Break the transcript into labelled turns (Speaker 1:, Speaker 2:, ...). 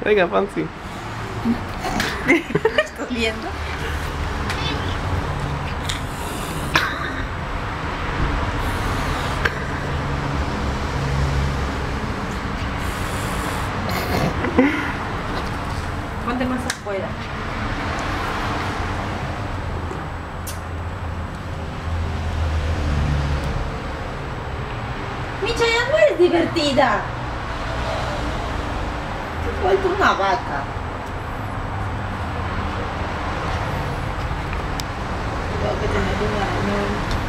Speaker 1: Venga, Fancy.
Speaker 2: ¿Estás viendo? Ponte más afuera. Micha, ya no eres divertida. Te has vuelto una vaca. Tengo que tener una...